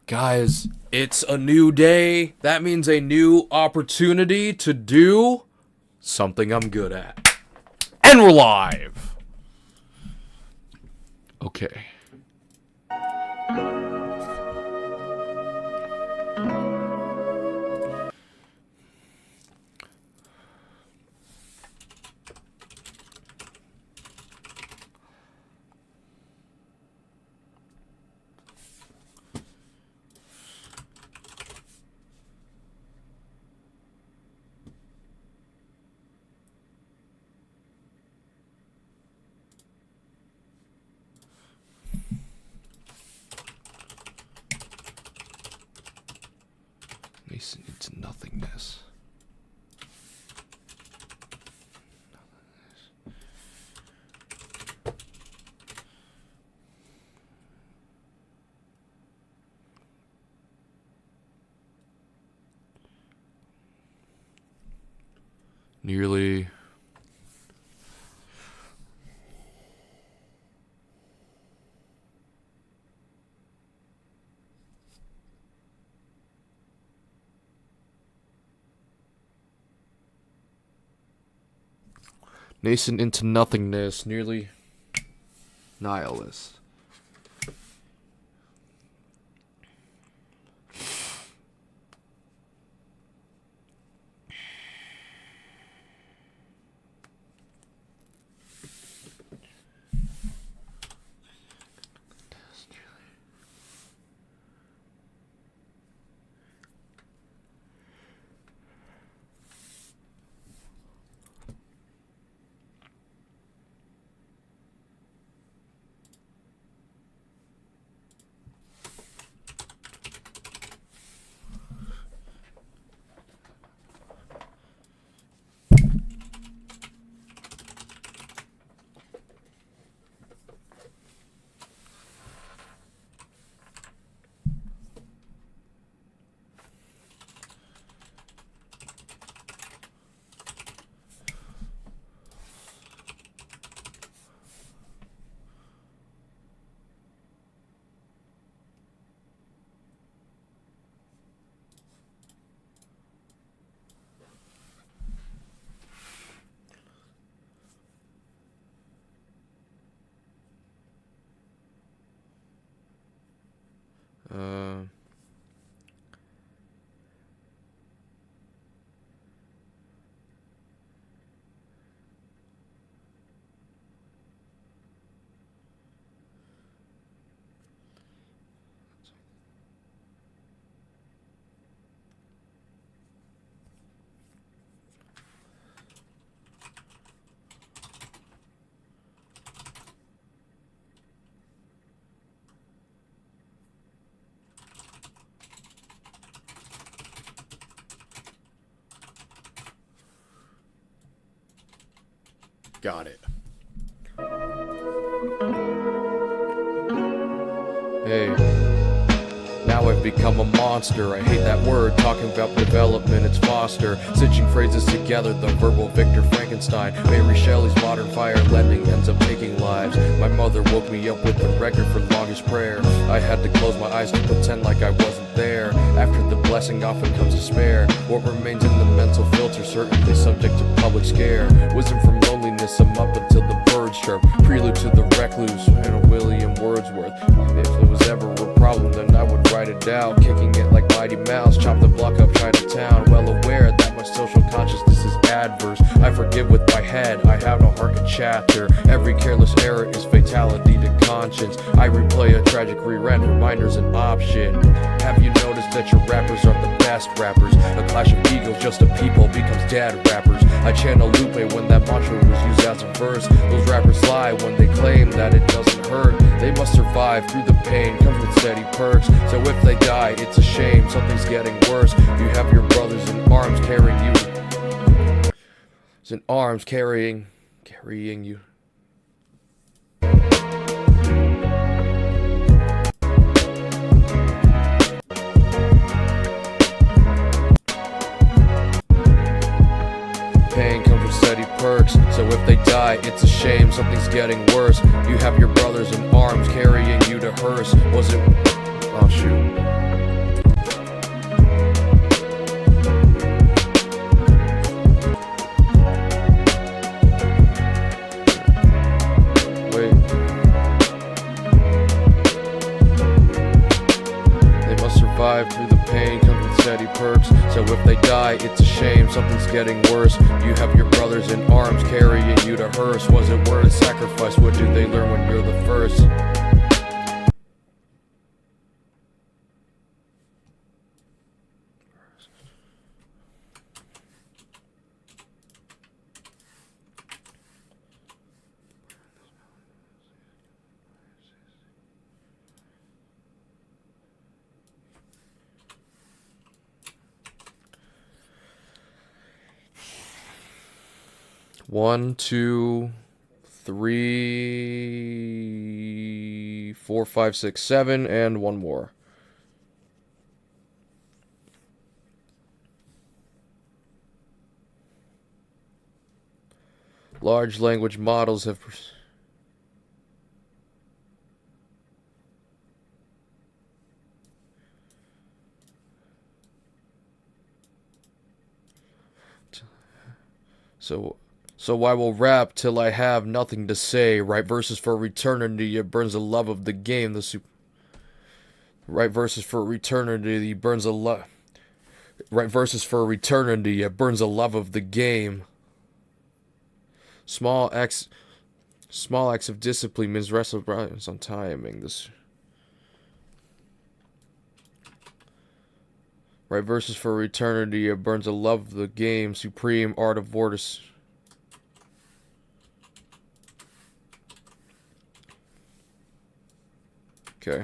Guys, it's a new day. That means a new opportunity to do something I'm good at. And we're live. Okay. Nascent into nothingness. Nearly nascent into nothingness, nearly nihilist. Got it. Hey, now I've become a monster. I hate that word, talking about development, it's Foster. Stitching phrases together, the verbal Victor Frankenstein. Mary Shelley's modern fire lending ends up taking lives. My mother woke me up with the record for longest prayer. I had to close my eyes to pretend like I wasn't there. After the blessing often comes despair. What remains in the mental filter, certainly subject to public scare. Wisdom from loneliness, I'm up until the birds chirp. Prelude to the recluse, and a William Wordsworth. If there was ever a problem, then I would write it down. Kicking it like Mighty Mouse, chop the block up Chinatown. Well aware that my social consciousness is adverse. I forgive with my head, I have no heart to chatter. Every careless error is fatality to conscience. I replay a tragic rerun, reminders an option. Have you noticed that your rappers aren't the best rappers? A clash of egos, just a people becomes dead rappers. I channel Lupe when that mantra was used as a verse. Those rappers lie when they claim that it doesn't hurt. They must survive through the pain, comes with steady perks. So if they die, it's a shame, something's getting worse. You have your brothers in arms carrying you. In arms carrying you. Pain comes with steady perks, so if they die, it's a shame, something's getting worse. You have your brothers in arms carrying you to hearse. Was it... oh shoot. survive through the pain comes with steady perks. So if they die, it's a shame, something's getting worse. You have your brothers in arms carrying you to hearse. Was it worth sacrifice? What do they learn when you're the first? One, two, three, four, five, six, seven, and one more. Large language models have... So I will rap till I have nothing to say. Write verses for eternity, it burns the love of the game. Write verses for eternity, it burns the love. Write verses for eternity, it burns the love of the game. Small acts of discipline means restless on timing. Write verses for eternity, it burns the love of the game. Supreme art of vortice. Okay.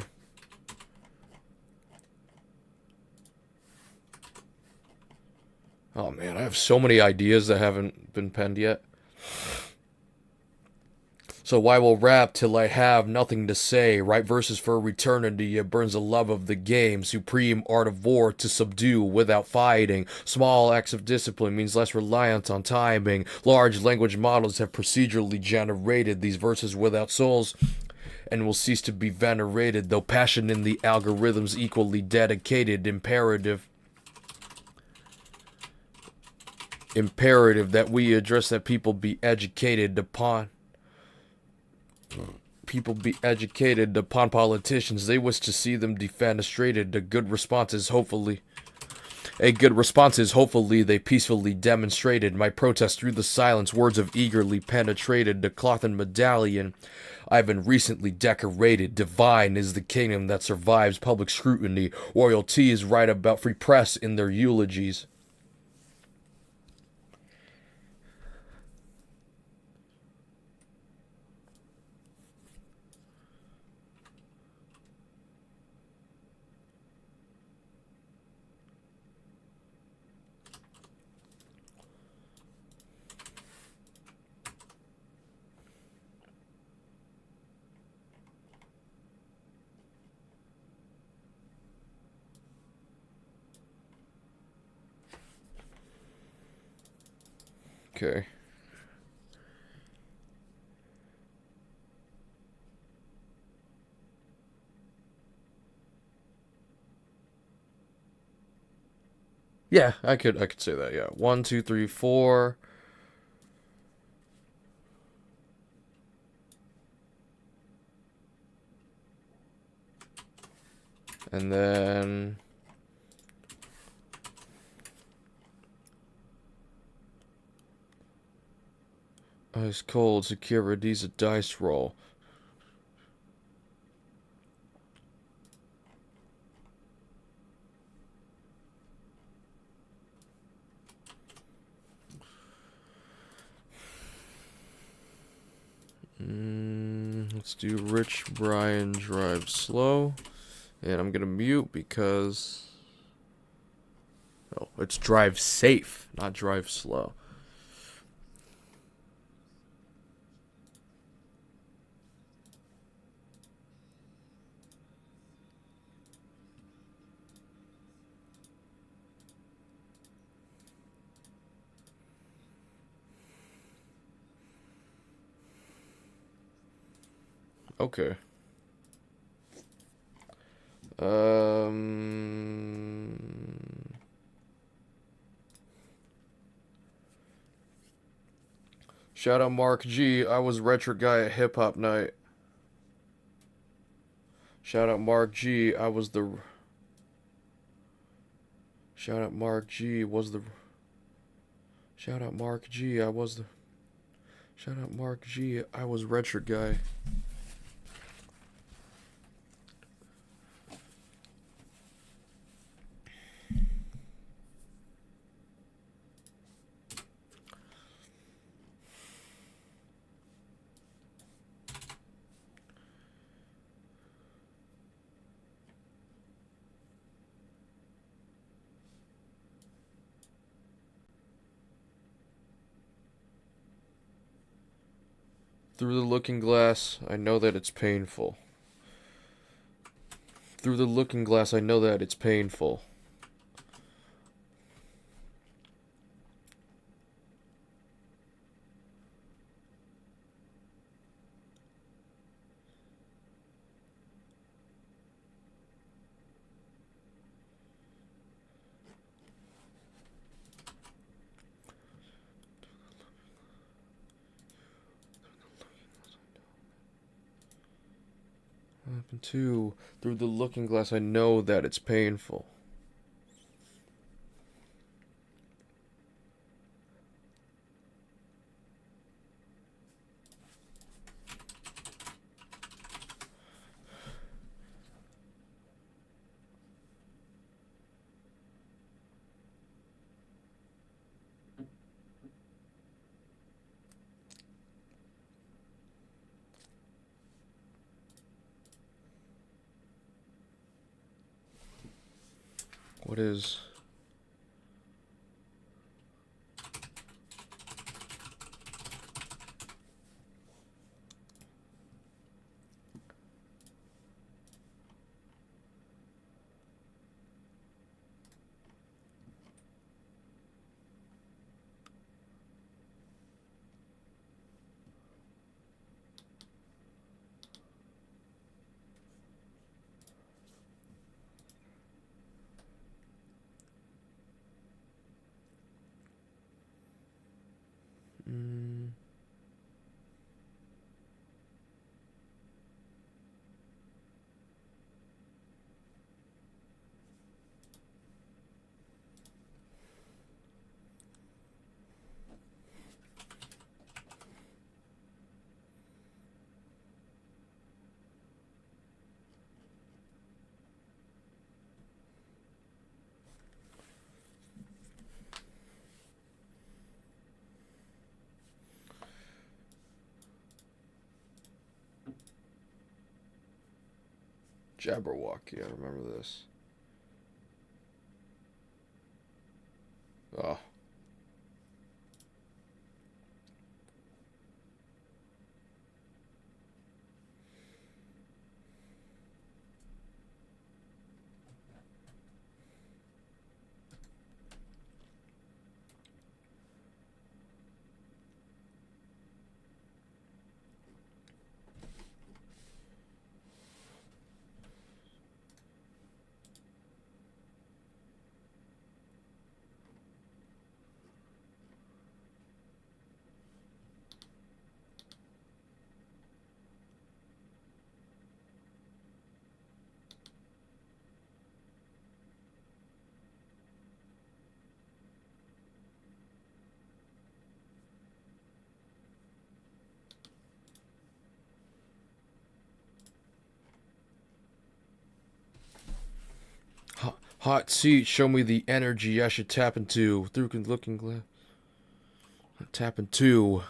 Oh man, I have so many ideas that haven't been penned yet. So I will rap till I have nothing to say. Write verses for eternity, it burns the love of the game. Supreme art of war to subdue without fighting. Small acts of discipline means less reliance on timing. Large language models have procedurally generated these verses without souls, and will cease to be venerated, though passion in the algorithms equally dedicated. Imperative that we address that people be educated upon politicians. They wish to see them defenestrated. A good response is hopefully they peacefully demonstrated. My protest through the silence, words have eagerly penetrated. The cloth and medallion I've been recently decorated. Divine is the kingdom that survives public scrutiny. Royalty is right about free press in their eulogies. Okay. Yeah, I could say that, yeah. 1, 2, 3, 4. And then ice cold security's a dice roll. Let's do Rich Brian drive slow. And I'm gonna mute because it's drive safe, not drive slow. Okay. Shout out Mark G. I was retro guy at Hip Hop Night. Shout out Mark G. I was the Shout out Mark G. Shout out Mark G. Shout out Mark G. I was Redshirt guy. Through the looking glass, I know that it's painful. Through the looking glass, I know that it's painful. And two, through the looking glass, I know that it's painful. What is... Jabberwocky, I remember this. Oh. Hot seat, show me the energy I should tap into. Through looking glass. Tap into.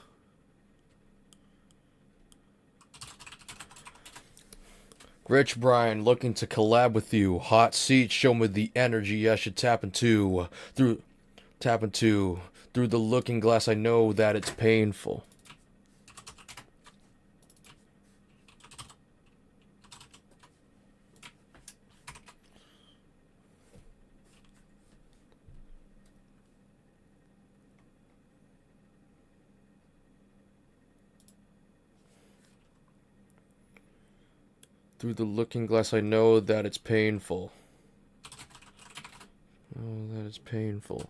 Rich Brian, looking to collab with you. Hot seat, show me the energy I should tap into. Through the looking glass, I know that it's painful. Through the looking glass, I know that it's painful. Oh, that is painful.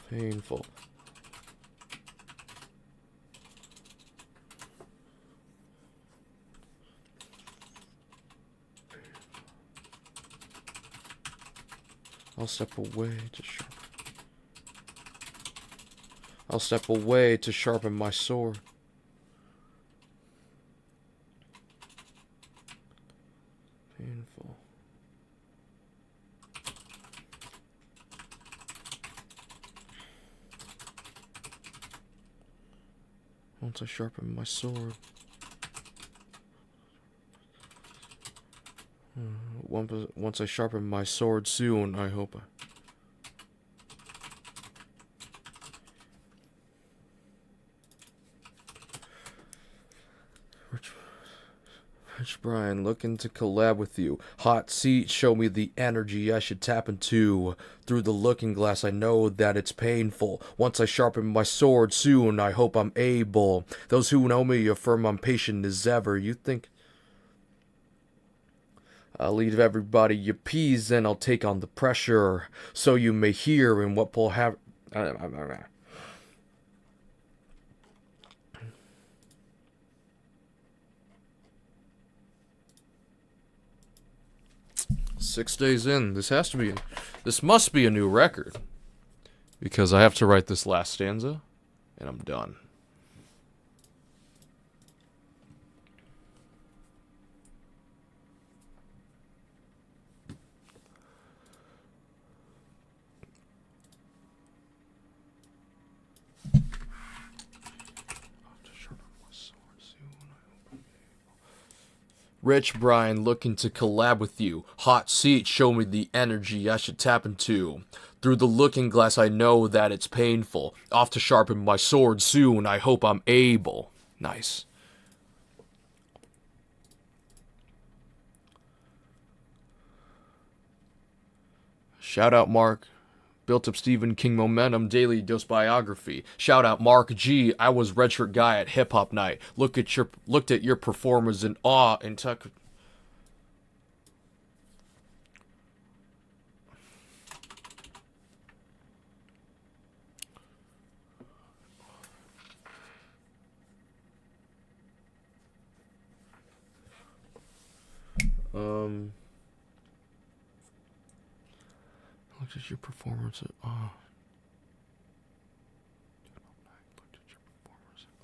Painful. I'll step away to I'll step away to sharpen my sword. Painful. Once I sharpen my sword. Once I sharpen my sword soon, I hope. Rich Brian, looking to collab with you. Hot seat, show me the energy I should tap into. Through the looking glass, I know that it's painful. Once I sharpen my sword soon, I hope I'm able. Those who know me affirm I'm patient as ever. You think I'll leave everybody your peas, and I'll take on the pressure, so you may hear in what will have. 6 days in, this must be a new record, because I have to write this last stanza, and I'm done. Rich Brian, looking to collab with you. Hot seat, show me the energy I should tap into. Through the looking glass, I know that it's painful. Off to sharpen my sword soon, I hope I'm able. Nice. Shout out Mark. Built up Stephen King momentum, daily dose biography. Shout out Mark G. I was redshirt guy at hip hop night. Looked at your performers in awe and took. Looked at your performance at awe. Looked at your performance at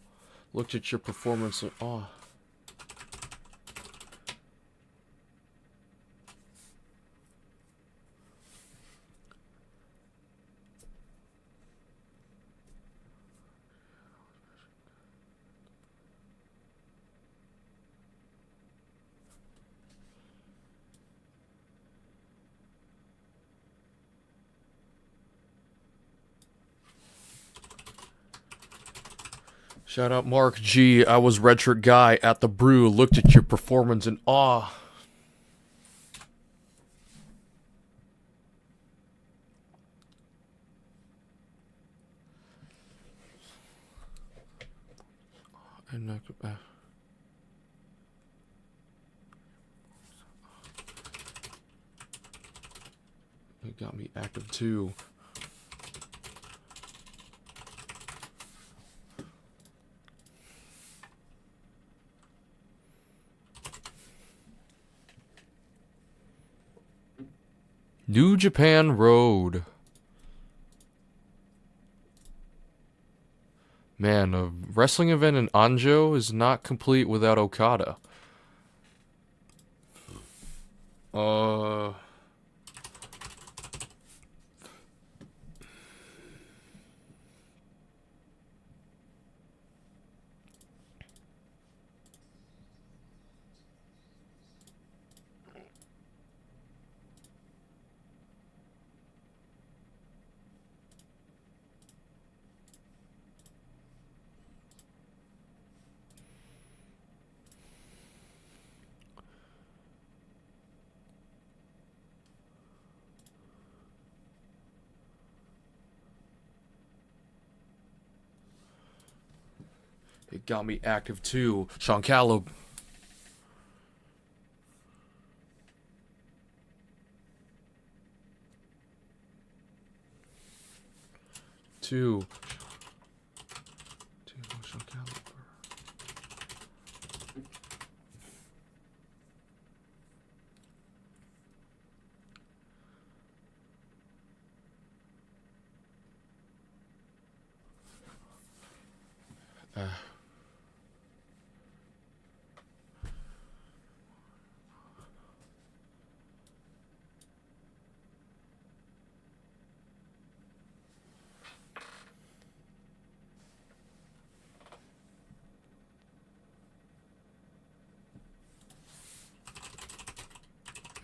awe. Looked at your performance at awe. Shout out Mark G. I was redshirt guy at the brew. Looked at your performance in awe. And it got me active too. New Japan Road. Man, a wrestling event in Anjo is not complete without Okada. It got me active too. Sean Callow. 2. Sean Caliber.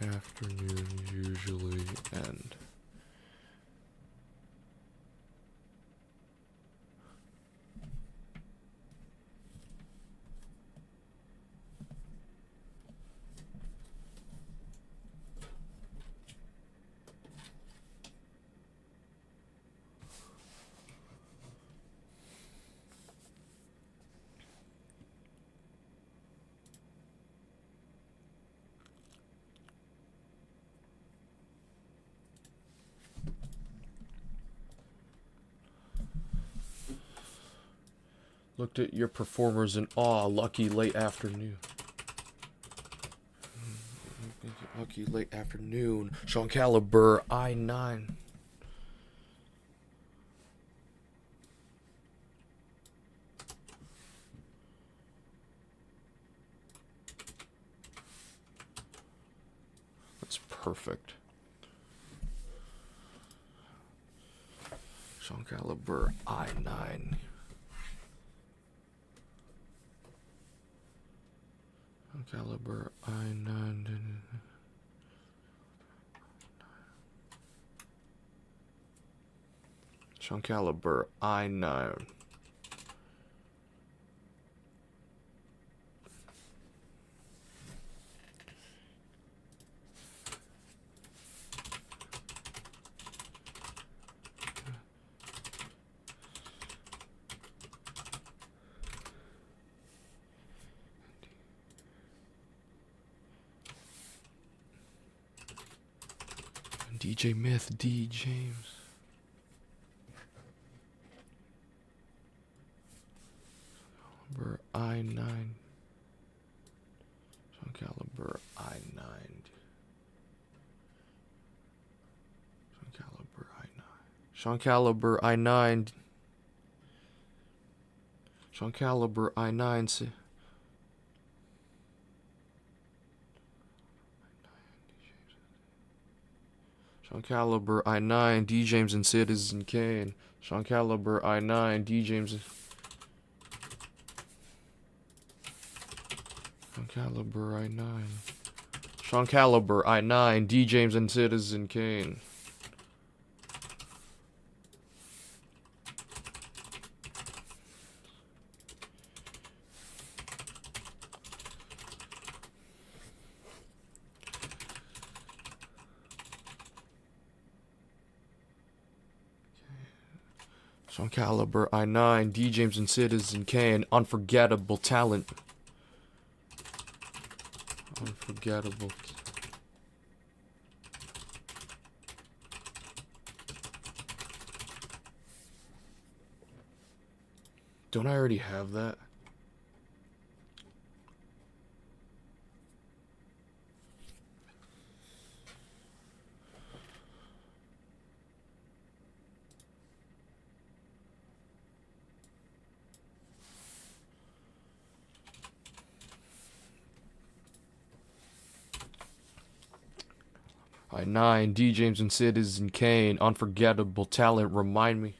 Afternoons usually end. Looked at your performers in awe. Lucky late afternoon. Lucky late afternoon. Sean Caliber, I-9. That's perfect. Sean Caliber, I-9. Caliber I-9. Sean Caliber I-9. DJ Myth, D. James. Caliber I-9. Sean Caliber I-9. Sean Caliber I-9. Sean Caliber I-9. Sean Caliber I-9. Sean Caliber I-9, D. James and Citizen Kane. Sean Caliber I-9, D. James. Sean Caliber I-9. Sean Caliber I-9, D. James and Citizen Kane. Sean Caliber I-9, D. James and Citizen Kane. Unforgettable talent. Unforgettable. Don't I already have that? I-9, D. James and Citizen Kane. Unforgettable talent. Remind me.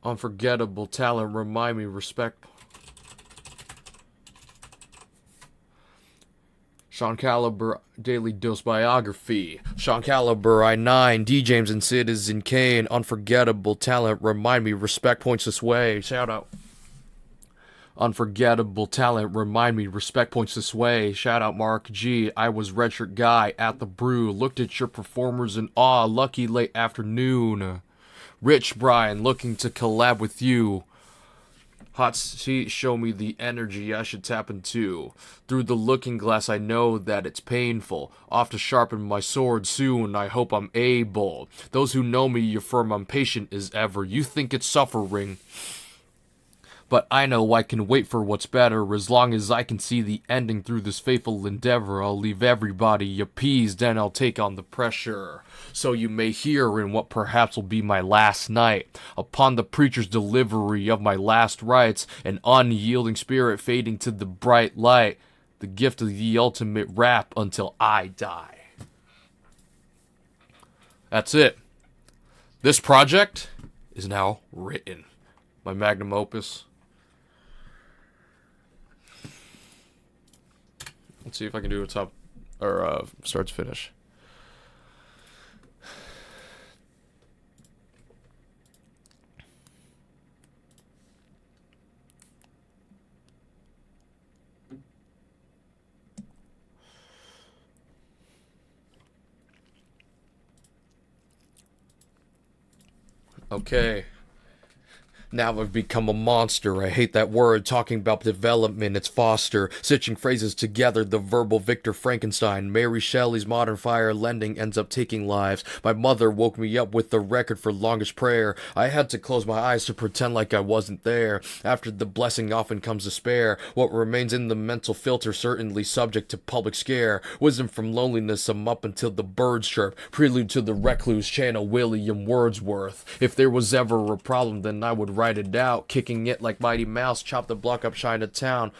Unforgettable talent. Remind me. Respect. Sean Caliber Daily Dose Biography. Sean Caliber I-9, D. James and Citizen Kane. Unforgettable talent. Remind me. Respect points this way. Shout out. Unforgettable talent. Remind me. Respect points this way. Shout out Mark G. I was redshirt guy at the brew. Looked at your performers in awe. Lucky late afternoon. Rich Brian looking to collab with you. Hot seat show me the energy I should tap into. Through the looking glass I know that it's painful. Off to sharpen my sword soon, I hope I'm able. Those who know me affirm I'm patient as ever. You think it's suffering, but I know I can wait for what's better. As long as I can see the ending through this faithful endeavor, I'll leave everybody appeased and I'll take on the pressure. So you may hear in what perhaps will be my last night, upon the preacher's delivery of my last rites, an unyielding spirit fading to the bright light, the gift of the ultimate rap until I die. That's it. This project is now written. My magnum opus. Let's see if I can do a top or start to finish. Okay. Now I've become a monster. I hate that word. Talking about development, it's Foster. Stitching phrases together, the verbal Victor Frankenstein. Mary Shelley's modern fire lending ends up taking lives. My mother woke me up with the record for longest prayer. I had to close my eyes to pretend like I wasn't there. After the blessing often comes despair. What remains in the mental filter certainly subject to public scare. Wisdom from loneliness, I'm up until the birds chirp. Prelude to the recluse, channel William Wordsworth. If there was ever a problem, then I would write it out, kicking it like Mighty Mouse, chop the block up Chinatown.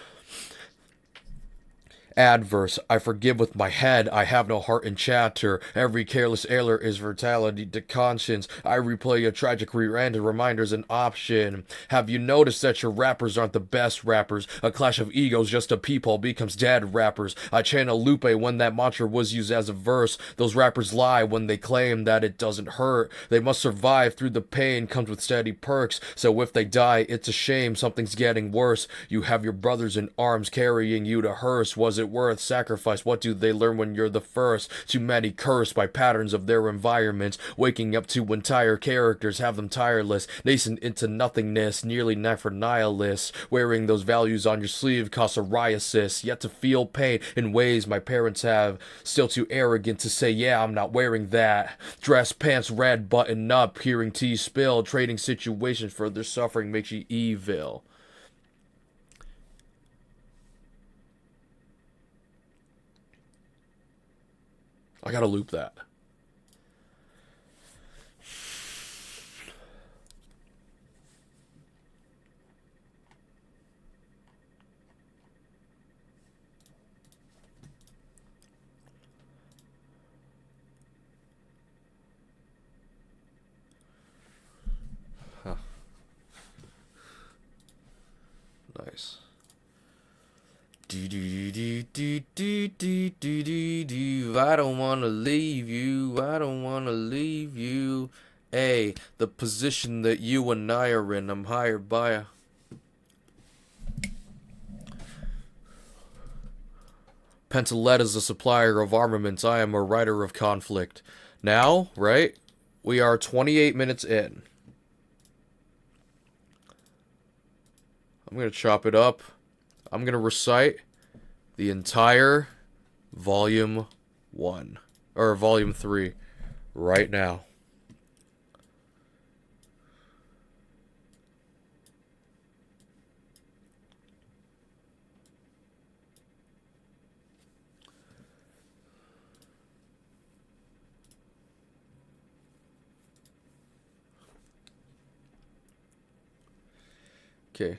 Adverse, I forgive with my head, I have no heart in chatter. Every careless error is vitality to conscience. I replay a tragic rerandom, reminders an option. Have you noticed that your rappers aren't the best rappers? A clash of egos, just a peephole becomes dead rappers. I channel Lupe when that mantra was used as a verse. Those rappers lie when they claim that it doesn't hurt. They must survive through the pain, comes with steady perks. So if they die, it's a shame, something's getting worse. You have your brothers in arms carrying you to hearse. Was it worth sacrifice? What do they learn when you're the first? Too many cursed by patterns of their environments, waking up to entire characters, have them tireless, nascent into nothingness, nearly never nihilists. Wearing those values on your sleeve cause psoriasis, yet to feel pain in ways my parents have. Still too arrogant to say, yeah, I'm not wearing that. Dress pants red, button up, hearing tea spill, trading situations for their suffering makes you evil. I gotta loop that. Huh. Nice. I don't wanna leave you, I don't wanna leave you. Hey, the position that you and I are in, I'm hired by a Pentaletta's a supplier of armaments, I am a writer of conflict. Now, right, we are 28 minutes in. I'm gonna chop it up. I'm going to recite the entire Volume 1, or Volume 3, right now. Okay.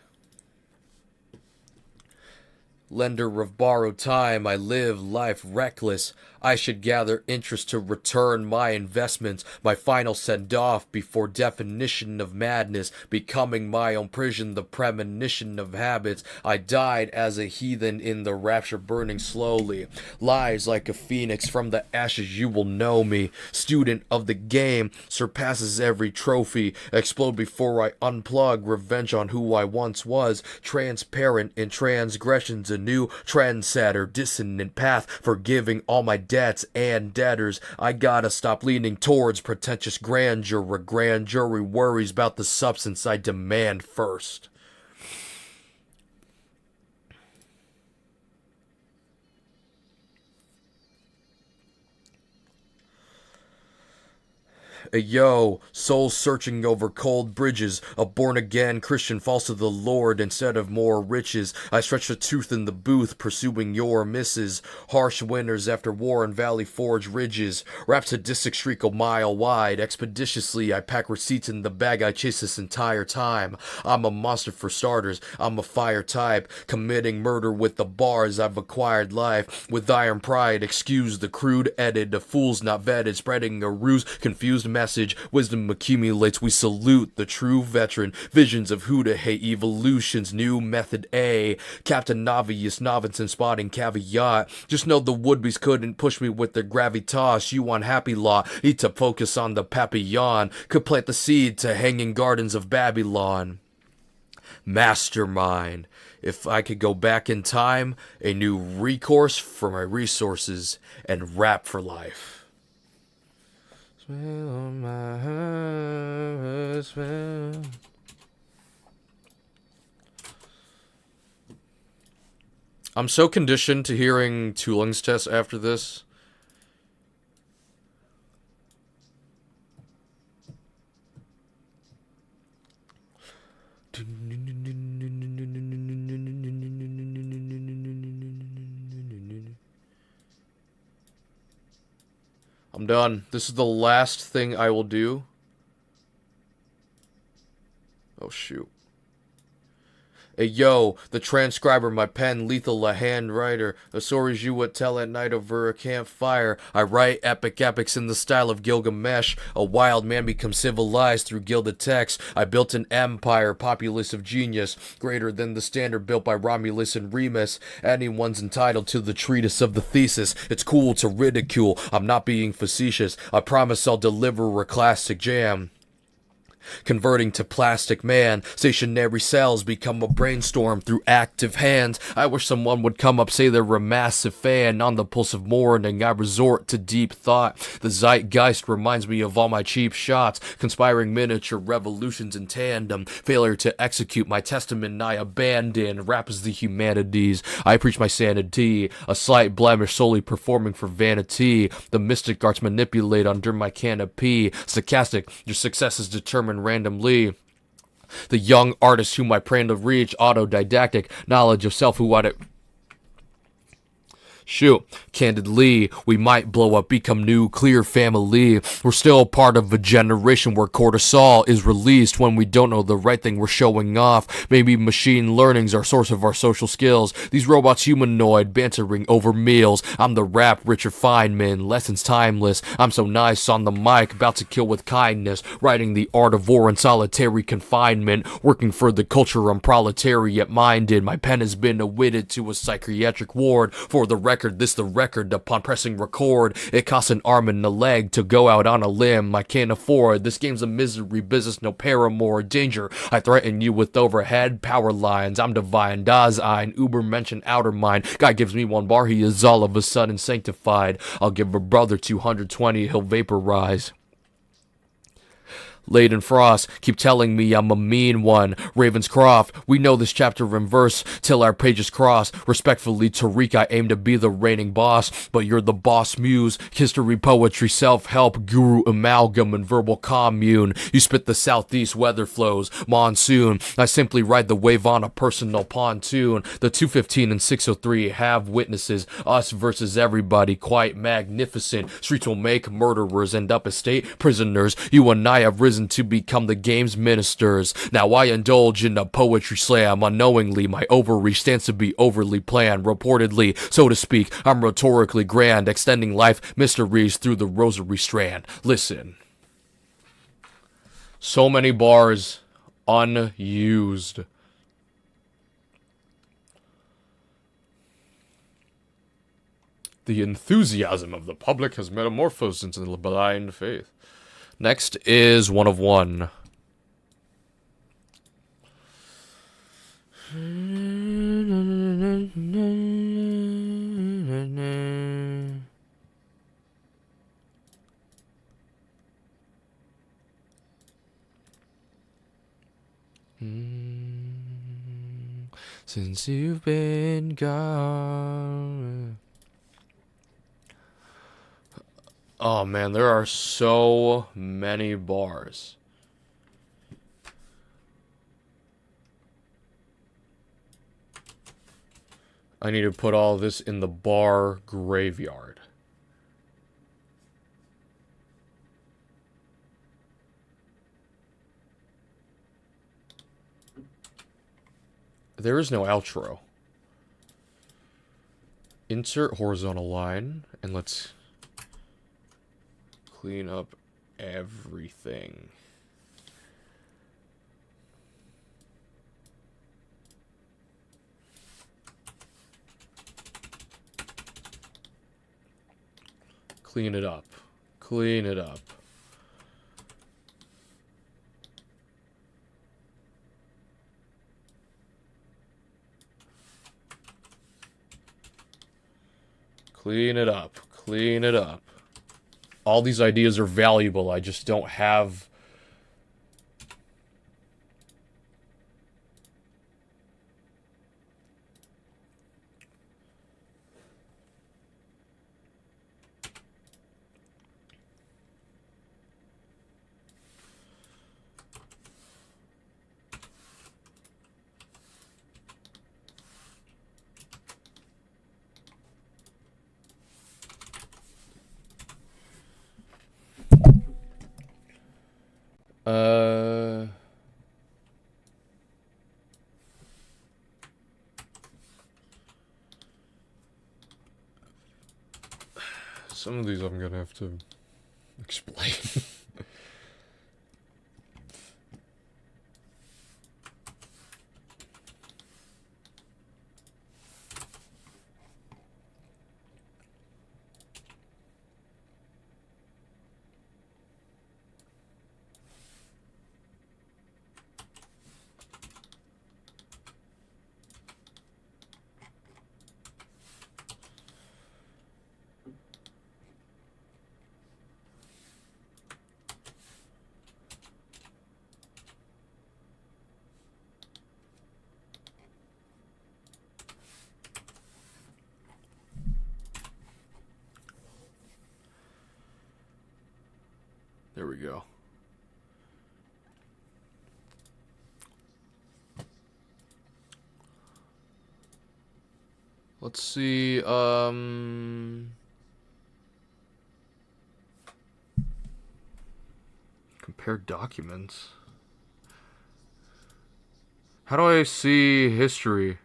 Lender of borrowed time, I live life reckless. I should gather interest to return my investments, my final send-off before definition of madness, becoming my own prison, the premonition of habits. I died as a heathen in the rapture burning slowly. Lies like a phoenix from the ashes, you will know me. Student of the game, surpasses every trophy. Explode before I unplug, revenge on who I once was. Transparent in transgressions, a new trendsetter, dissonant path, forgiving all my debts and debtors. I gotta stop leaning towards pretentious grandeur. A grand jury worries about the substance I demand first. Hey yo, souls searching over cold bridges. A born again Christian falls to the Lord instead of more riches. I stretch the truth in the booth, pursuing your misses. Harsh winters after war in Valley Forge ridges. Rap sadistic streak a mile wide. Expeditiously, I pack receipts in the bag I chase this entire time. I'm a monster for starters, I'm a fire type. Committing murder with the bars, I've acquired life. With iron pride, excuse the crude edit. A fool's not vetted, spreading a ruse, confused message, wisdom accumulates, we salute the true veteran, visions of who to hate, evolution's new method A, Captain Novius, novice and spotting caveat, just know the would-be's couldn't push me with their gravitas, you unhappy lot, need to focus on the papillon, could plant the seed to hanging gardens of Babylon. Mastermind, if I could go back in time, a new recourse for my resources, and rap for life. On my husband. I'm so conditioned to hearing Tuling's test after this. I'm done. This is the last thing I will do. Oh, shoot. Hey, yo, the transcriber, my pen, lethal, a handwriter. The stories you would tell at night over a campfire. I write epic epics in the style of Gilgamesh. A wild man becomes civilized through gilded text. I built an empire, populace of genius, greater than the standard built by Romulus and Remus. Anyone's entitled to the treatise of the thesis. It's cool to ridicule. I'm not being facetious. I promise I'll deliver a classic jam. Converting to plastic man, stationary cells become a brainstorm through active hands. I wish someone would come up, say they're a massive fan. On the pulse of morning, I resort to deep thought. The zeitgeist reminds me of all my cheap shots, conspiring miniature revolutions in tandem. Failure to execute my testament I abandon. Rap is the humanities, I preach my sanity. A slight blemish solely performing for vanity. The mystic arts manipulate under my canopy. Sarcastic, your success is determined randomly. The young artist whom I plan to reach, autodidactic, knowledge of self who I Shoot, candidly, we might blow up, become nuclear family. We're still part of a generation where cortisol is released when we don't know the right thing we're showing off. Maybe machine learning's our source of our social skills. These robots humanoid, bantering over meals. I'm the rap Richard Feynman, lessons timeless. I'm so nice on the mic, about to kill with kindness. Writing the art of war in solitary confinement. Working for the culture, I'm proletariat minded. My pen has been admitted to a psychiatric ward. For the record, this the record, upon pressing record, it costs an arm and a leg to go out on a limb. I can't afford, this game's a misery business, no paramour, danger. I threaten you with overhead power lines. I'm divine, Dasein, Uber mentioned outer mind. God gives me one bar, he is all of a sudden sanctified. I'll give a brother 220, he'll vaporize. Laden Frost, keep telling me I'm a mean one. Ravenscroft, we know this chapter in verse till our pages cross. Respectfully, Tariq, I aim to be the reigning boss, but you're the boss muse. History, poetry, self-help, guru, amalgam, and verbal commune. You spit the southeast weather flows, monsoon. I simply ride the wave on a personal pontoon. The 215 and 603 have witnesses. Us versus everybody, quite magnificent. Streets will make murderers end up as state prisoners. You and I have risen to become the game's ministers. Now I indulge in a poetry slam. Unknowingly, my overreach stands to be overly planned. Reportedly, so to speak, I'm rhetorically grand, extending life mysteries through the rosary strand. Listen. So many bars unused. The enthusiasm of the public has metamorphosed into the blind faith. Next is one of one. Since you've been gone. Oh man, there are so many bars. I need to put all this in the bar graveyard. There is no outro. Insert horizontal line, and let's clean up everything. Clean it up. Clean it up. Clean it up. Clean it up. All these ideas are valuable. I just don't have... Some of these I'm gonna have to explain. There we go. Let's see, compare documents. How do I see history?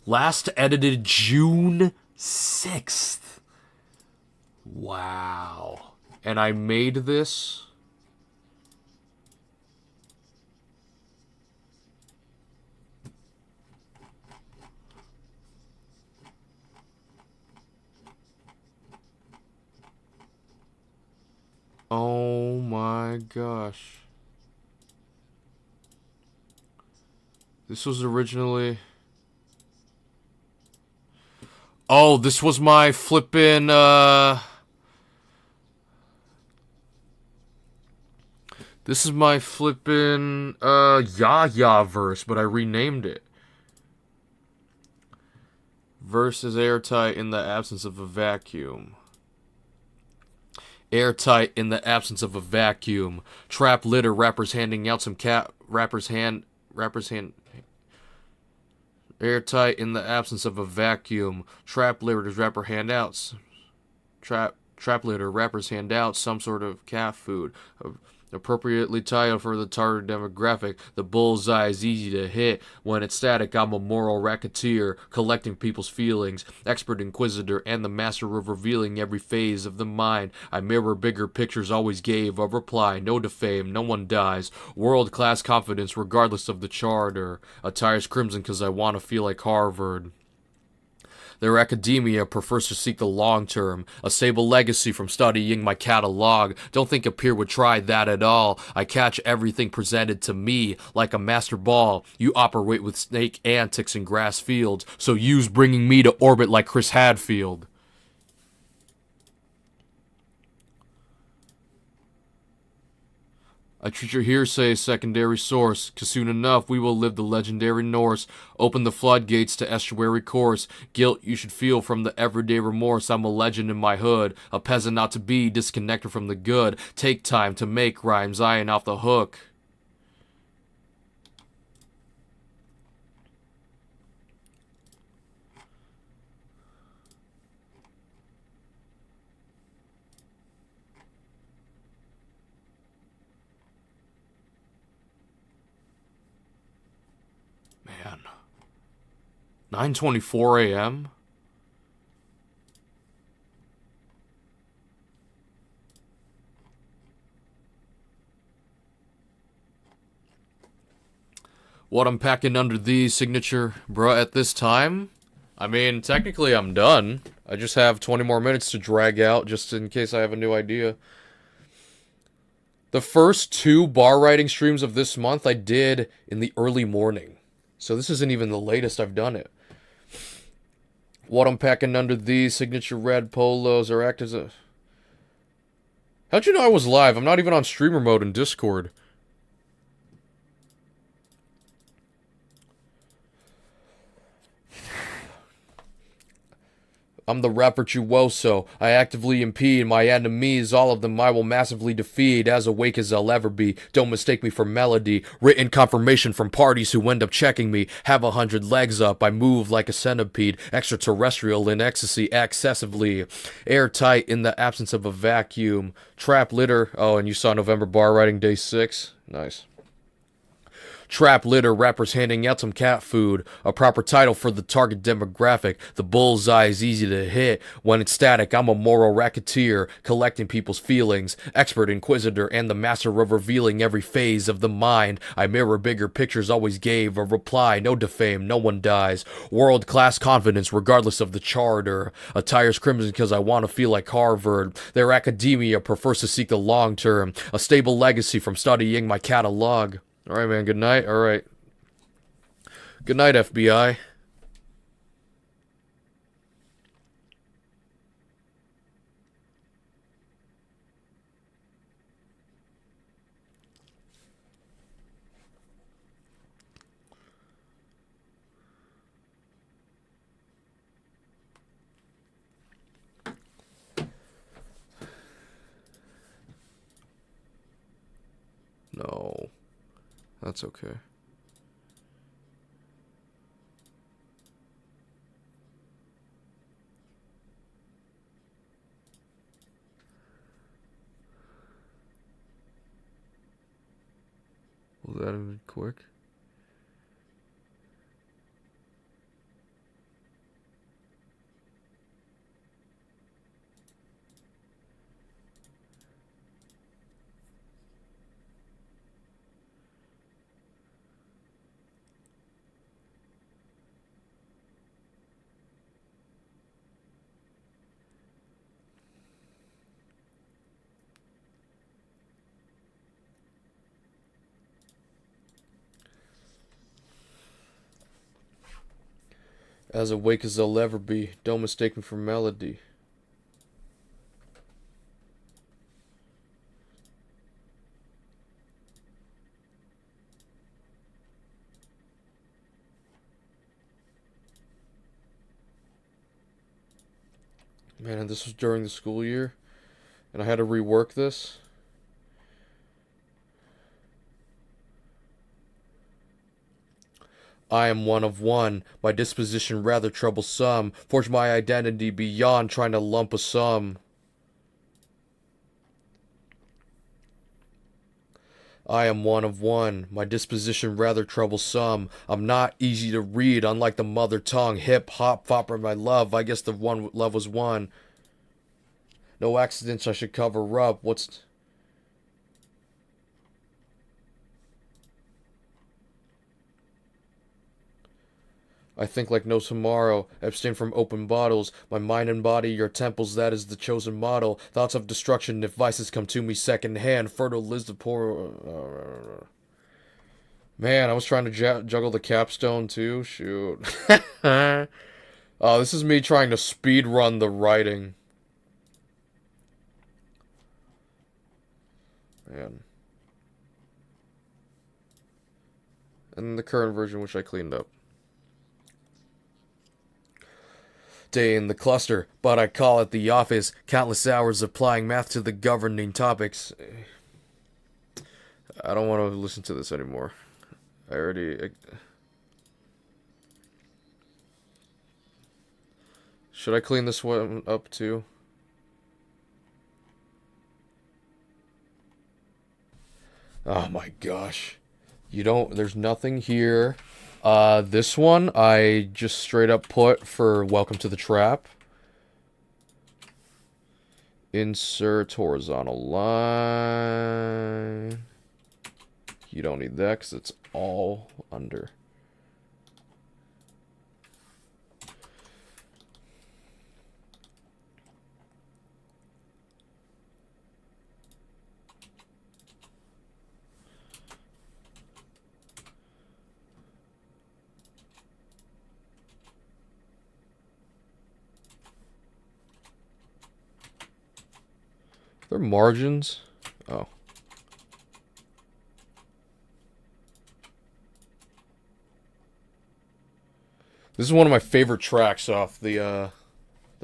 Last edited June 6th. Wow. And I made this... Oh my gosh. This was originally... Oh, this was my flippin', This is my flippin', Yah-Yah verse, but I renamed it. Verse is airtight in the absence of a vacuum. Airtight in the absence of a vacuum. Trap litter, rappers handing out some rappers hand... Airtight in the absence of a vacuum. Trap litter, rapper handouts. Trap litter, rappers hand out some sort of cat food. Appropriately titled for the target demographic. The bullseye is easy to hit. When it's static, I'm a moral racketeer, collecting people's feelings, expert inquisitor, and the master of revealing every phase of the mind. I mirror bigger pictures, always gave a reply. No defame, no one dies. World-class confidence, regardless of the charter. Attires crimson cause I want to feel like Harvard. Their academia prefers to seek the long term, a stable legacy from studying my catalog. Don't think a peer would try that at all. I catch everything presented to me like a master ball. You operate with snake antics in grass fields, so use bringing me to orbit like Chris Hadfield. I treat your hearsay as secondary source, 'cause soon enough we will live the legendary Norse. Open the floodgates to estuary course. Guilt you should feel from the everyday remorse. I'm a legend in my hood, a peasant not to be, disconnected from the good. Take time to make rhymes, I ain't off the hook. Man. 9:24 a.m.? What I'm packing under these signature, bruh, at this time? I mean, technically I'm done. I just have 20 more minutes to drag out just in case I have a new idea. The first 2 bar writing streams of this month I did in the early morning. So this isn't even the latest I've done it. What I'm packing under these signature red polos or act as a... How'd you know I was live? I'm not even on streamer mode in Discord. I'm the rap virtuoso. I actively impede my enemies. All of them I will massively defeat. As awake as I'll ever be. Don't mistake me for melody. Written confirmation from parties who end up checking me. Have 100 legs up. I move like a centipede. Extraterrestrial in ecstasy excessively. Airtight in the absence of a vacuum. Trap litter. Oh, and you saw November bar writing day 6. Nice. Trap litter, rappers handing out some cat food. A proper title for the target demographic. The bullseye is easy to hit. When it's static, I'm a moral racketeer, collecting people's feelings. Expert inquisitor and the master of revealing every phase of the mind. I mirror bigger pictures, always gave a reply. No defame, no one dies. World-class confidence regardless of the charter. Attires crimson because I want to feel like Harvard. Their academia prefers to seek the long term. A stable legacy from studying my catalog. Alright, man, good night. Alright. Good night, FBI. No. That's okay. Was that even quick? As awake as I'll ever be. Don't mistake me for melody. Man, and this was during the school year, and I had to rework this. I am one of one, my disposition rather troublesome, forge my identity beyond trying to lump a sum. I am one of one, my disposition rather troublesome. I'm not easy to read, unlike the mother tongue. Hip hop, fopper, my love. I guess the one love was one. No accidents I should cover up. What's... I think like no tomorrow, abstain from open bottles. My mind and body, your temples, that is the chosen model. Thoughts of destruction if vices come to me secondhand. Fertile is the poor... Man, I was trying to juggle the capstone too. Shoot. Oh, this is me trying to speed run the writing. Man. and the current version, which I cleaned up. Day in the cluster, but I call it the office. Countless hours applying math to the governing topics. I don't want to listen to this anymore. Should I clean this one up too? Oh my gosh. There's nothing here. This one I just straight up put for Welcome to the Trap. Insert horizontal line. You don't need that because it's all under. They're margins. Oh. This is one of my favorite tracks off the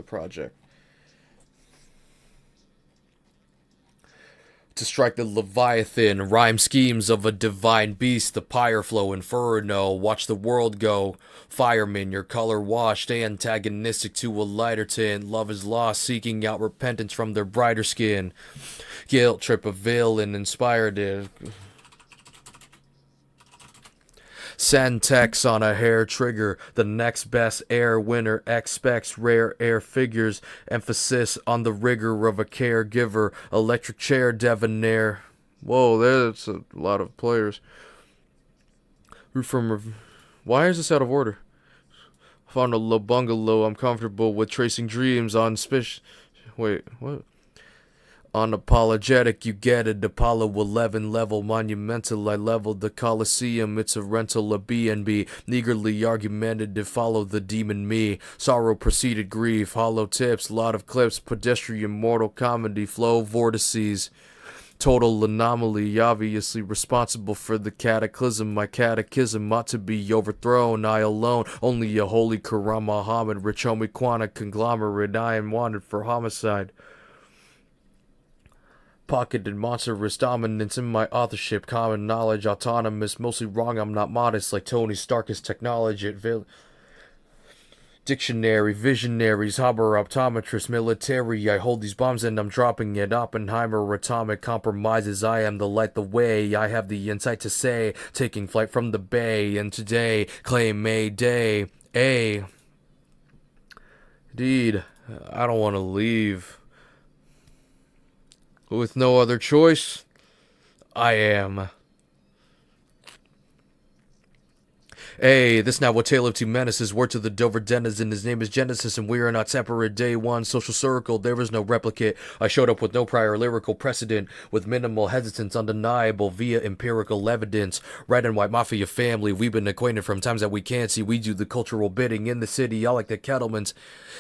project. To strike the Leviathan, rhyme schemes of a divine beast, the pyre flow, inferno, watch the world go. Fireman, your color washed, antagonistic to a lighter tint. Love is lost, seeking out repentance from their brighter skin. Guilt trip a villain, inspired it. Send text on a hair trigger. The next best air winner expects rare air figures. Emphasis on the rigor of a caregiver. Electric chair debonair. Whoa, that's a lot of players. Why is this out of order? Found a low bungalow. I'm comfortable with tracing dreams on Wait, what? Unapologetic, you get it. Apollo 11 level, monumental. I leveled the Coliseum. It's a rental, a B&B. Eagerly argumentative, follow the demon me. Sorrow preceded grief. Hollow tips, lot of clips. Pedestrian, mortal comedy, flow vortices. Total anomaly, obviously responsible for the cataclysm. My catechism ought to be overthrown. I alone, only a holy Quran Muhammad. Rich homie Quana conglomerate. I am wanted for homicide. Pocketed monstrous dominance in my authorship. Common knowledge, autonomous. Mostly wrong, I'm not modest. Like Tony Stark's technology. Dictionary, visionaries, harbor optometrist, military. I hold these bombs and I'm dropping it. Oppenheimer, atomic compromises. I am the light, the way. I have the insight to say. Taking flight from the bay. And today, claim Mayday. Indeed, I don't want to leave. With no other choice, I am. Hey, this now what Tale of Two Menaces. Word to the Dover denizen. His name is Genesis, and we are not separate. Day one, social circle. There is no replicate. I showed up with no prior lyrical precedent, with minimal hesitance, undeniable via empirical evidence. Red and white mafia family. We've been acquainted from times that we can't see. We do the cultural bidding in the city. I like the Kettlemans.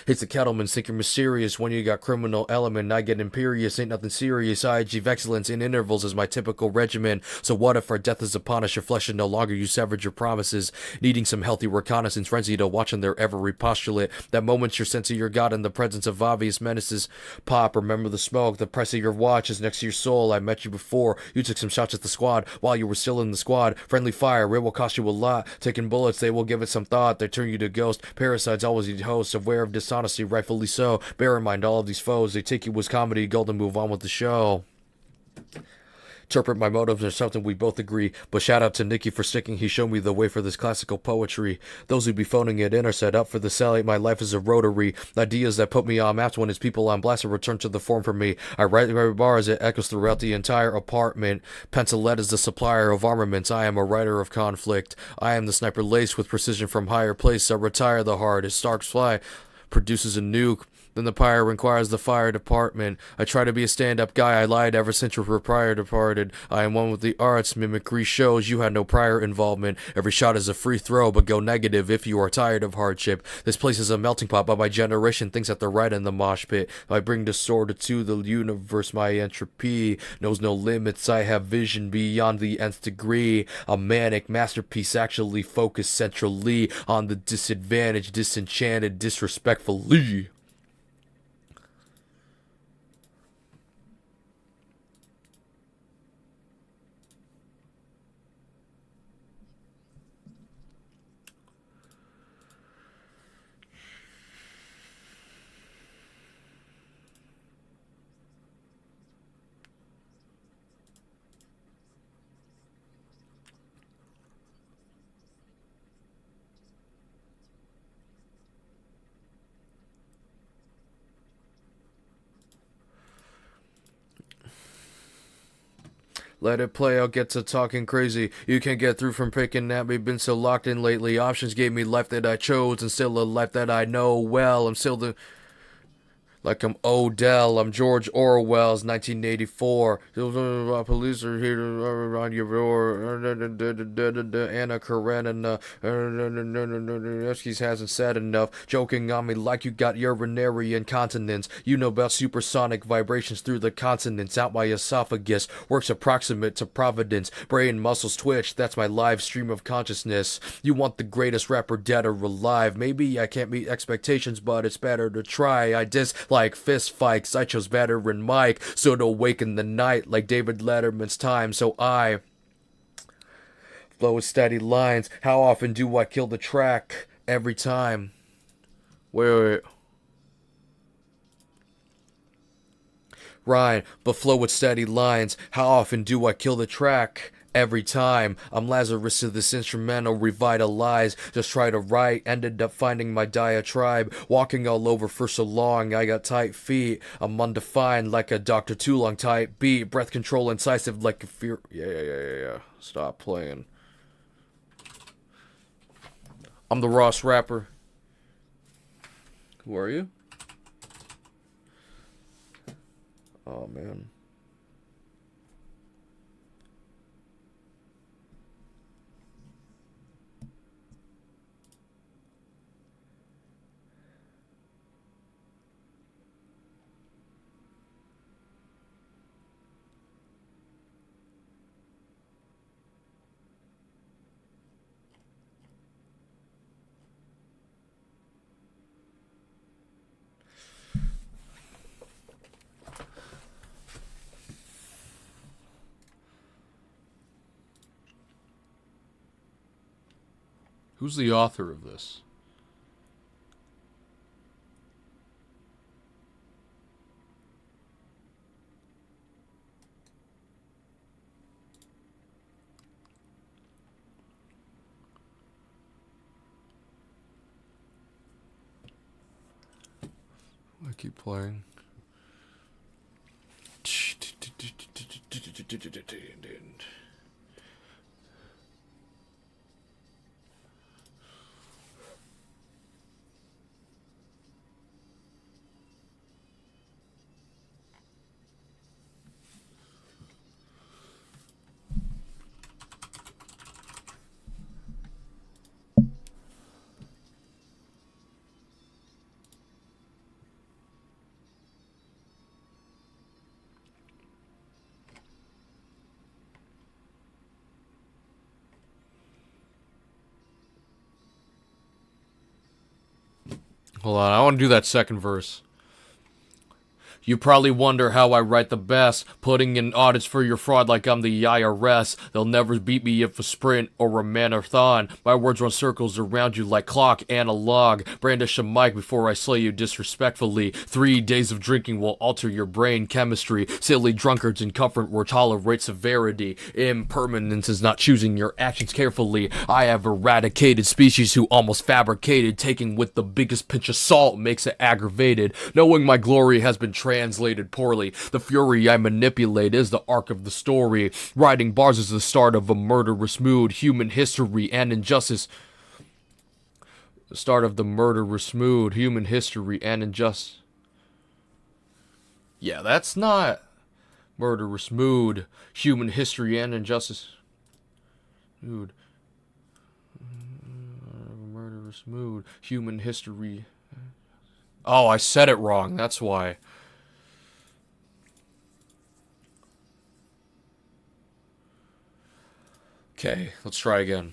It's the Kettlemans. Think you're mysterious when you got criminal element. I get imperious. Ain't nothing serious. I achieve excellence in intervals as my typical regimen. So what if our death is upon us? Your flesh and no longer you severed your promises. Needing some healthy reconnaissance, frenzy to watching their every postulate. That moment's your sense of your God in the presence of obvious menaces. Pop, remember the smoke, the press of your watch is next to your soul. I met you before, you took some shots at the squad while you were still in the squad. Friendly fire, it will cost you a lot. Taking bullets, they will give it some thought. They turn you to ghost. Parasites always eat hosts, aware of dishonesty, rightfully so. Bear in mind all of these foes, they take you as comedy, golden move on with the show. Interpret my motives or something we both agree. But shout out to Nicky for sticking, he showed me the way for this classical poetry. Those who be phoning it in are set up for the sally. My life is a rotary. Ideas that put me on maps when it's people on blast return to the form for me. I write my bars, it echoes throughout the entire apartment. Pencilette is the supplier of armaments. I am a writer of conflict. I am the sniper laced with precision from higher place. I retire the heart as Starks fly. Produces a nuke. Then the pyre inquires the fire department. I try to be a stand-up guy, I lied ever since your prior departed. I am one with the arts, mimicry shows you had no prior involvement. Every shot is a free throw, but go negative if you are tired of hardship. This place is a melting pot, but my generation thinks that they're right in the mosh pit. I bring disorder to the universe, my entropy knows no limits. I have vision beyond the nth degree. A manic masterpiece actually focused centrally on the disadvantaged, disenchanted, disrespectfully. Let it play, I'll get to talking crazy. You can't get through from picking at me, been so locked in lately. Options gave me life that I chose, and still a life that I know well. I'm still the... Like I'm Odell, I'm George Orwell's 1984. Police are here around your door. Anna Karenina. Nevsky's hasn't said enough. Joking on me like you got urinary incontinence. You know about supersonic vibrations through the consonants. Out my esophagus. Works approximate to Providence. Brain muscles twitch. That's my live stream of consciousness. You want the greatest rapper dead or alive. Maybe I can't meet expectations, but it's better to try. I like fist fights, I chose veteran Mike, so to awaken the night like David Letterman's time, so I flow with steady lines. How often do I kill the track? Every time. Wait. Rhyme, but flow with steady lines. How often do I kill the track? Every time. I'm Lazarus to this instrumental, revitalized. Just try to write, ended up finding my diatribe. Walking all over for so long, I got tight feet. I'm undefined like a Dr. Too Long type beat. Breath control incisive like a fear. Yeah. Stop playing. I'm the Ross rapper. Who are you? Oh, man. Who's the author of this? I keep playing. Hold on, I want to do that second verse. You probably wonder how I write the best, putting in audits for your fraud like I'm the IRS. They'll never beat me if a sprint or a marathon. My words run circles around you like clock analog. Brandish a mic before I slay you disrespectfully. 3 days of drinking will alter your brain chemistry. Silly drunkards in comfort will tolerate severity. Impermanence is not choosing your actions carefully. I have eradicated species who almost fabricated. Taking with the biggest pinch of salt makes it aggravated. Knowing my glory has been translated poorly. The fury I manipulate is the arc of the story. Writing bars is the start of a murderous mood. Human history and injustice. The start of the murderous mood. Human history and injustice. Yeah, that's not murderous mood, human history and injustice. Mood. Murderous mood, human history. Oh, I said it wrong. That's why. Okay, let's try again.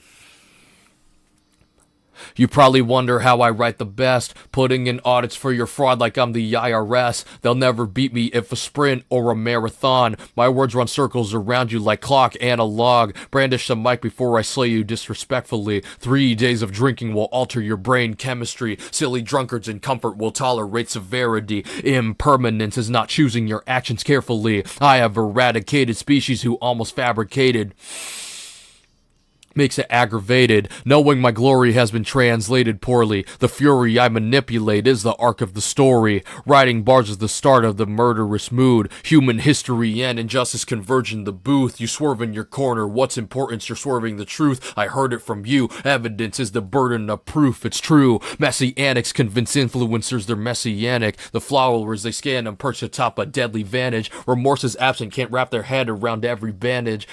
You probably wonder how I write the best, putting in audits for your fraud like I'm the IRS. They'll never beat me if a sprint or a marathon. My words run circles around you like clock analog. Brandish the mic before I slay you disrespectfully. 3 days of drinking will alter your brain chemistry. Silly drunkards in comfort will tolerate severity. Impermanence is not choosing your actions carefully. I have eradicated species who almost fabricated. Makes it aggravated, knowing my glory has been translated poorly. The fury I manipulate is the arc of the story. Writing bars is the start of the murderous mood. Human history and injustice converge in the booth. You swerve in your corner, what's important? You're swerving the truth. I heard it from you. Evidence is the burden of proof, it's true. Messianics convince influencers they're messianic. The followers, they scan and perch atop a deadly vantage. Remorse is absent, can't wrap their head around every bandage.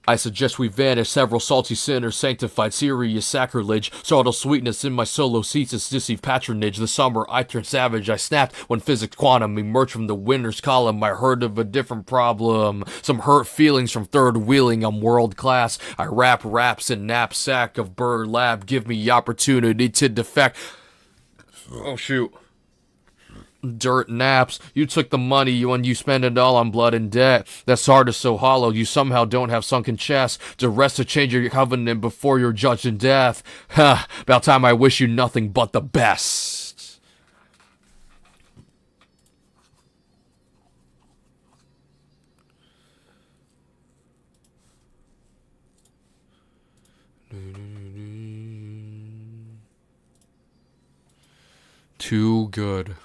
I suggest we vanish. Several salty sinners sanctified serious sacrilege. Subtle sweetness in my solo seats is deceived patronage. The summer I turned savage. I snapped when physics quantum emerged from the winner's column. I heard of a different problem. Some hurt feelings from third wheeling. I'm world class. I rap raps in knapsack of burlap. Give me opportunity to defect. Oh shoot. Dirt naps. You took the money when you spend it all on blood and debt. That's heart is so hollow. You somehow don't have sunken chest. Duress to change your covenant before you're judged in death. Ha! About time I wish you nothing but the best. Too good.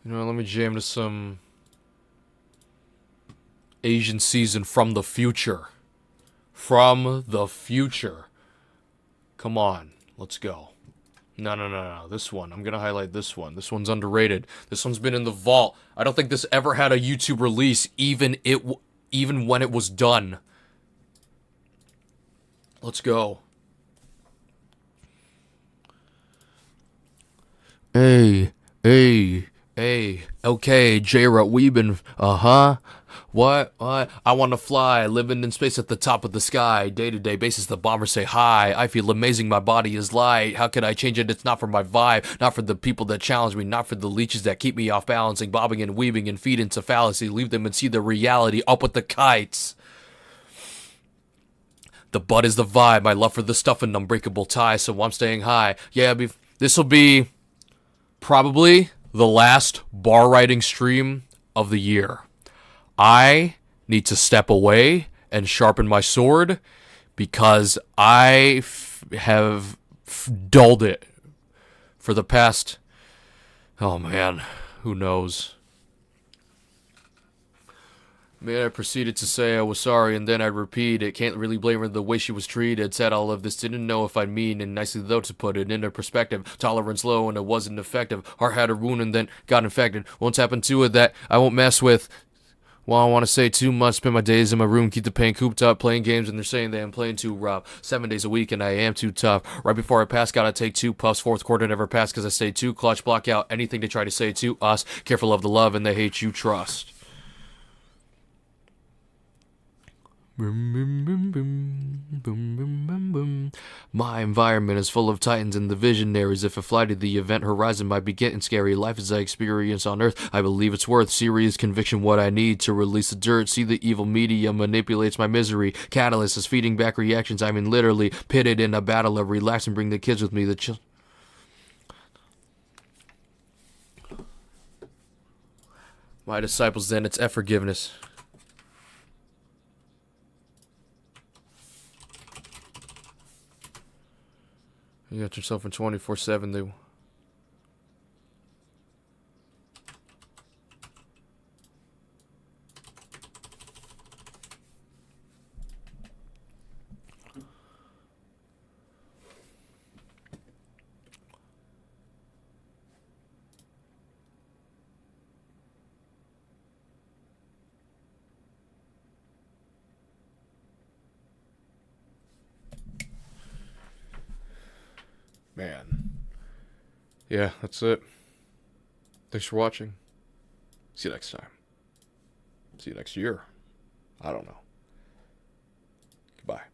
You know, let me jam to some Asian season from the future. From the future. Come on, let's go. No. This one. I'm going to highlight this one. This one's underrated. This one's been in the vault. I don't think this ever had a YouTube release, even when it was done. Let's go. Hey. Okay, J-Ra, we've been, What? I want to fly, living in space at the top of the sky. Day-to-day basis, the bombers say hi. I feel amazing, my body is light. How could I change it? It's not for my vibe, not for the people that challenge me, not for the leeches that keep me off balancing, bobbing and weaving and feed into fallacy. Leave them and see the reality. Up with the kites. The butt is the vibe. My love for the stuff and unbreakable tie, so I'm staying high. Yeah, this will be probably the last bar writing stream of the year. I need to step away and sharpen my sword because I have dulled it for the past, oh man, who knows. Man, I proceeded to say I was sorry, and then I'd repeat it. Can't really blame her the way she was treated. Said all of this, didn't know if I'd mean, and nicely though to put it into perspective. Tolerance low, and it wasn't effective. Heart had a wound, and then got infected. Won't happen to it that I won't mess with. Well, I don't want to say too much. Spend my days in my room, keep the pain cooped up, playing games, and they're saying that I'm playing too rough. 7 days a week, and I am too tough. Right before I pass, gotta take 2 puffs. Fourth quarter never passed, cause I stay too clutch. Block out anything they try to say to us. Careful of the love, and the hate you trust. My environment is full of titans and the visionaries. If I fly to the event horizon might be getting scary. Life as I experience on earth, I believe it's worth serious conviction what I need to release the dirt. See the evil media manipulates my misery. Catalyst is feeding back reactions. I mean literally pitted in a battle of relax and bring the kids with me. My disciples then, it's forgiveness. You got yourself in 24/7, though. Man. Yeah, that's it. Thanks for watching. See you next time. See you next year. I don't know. Goodbye.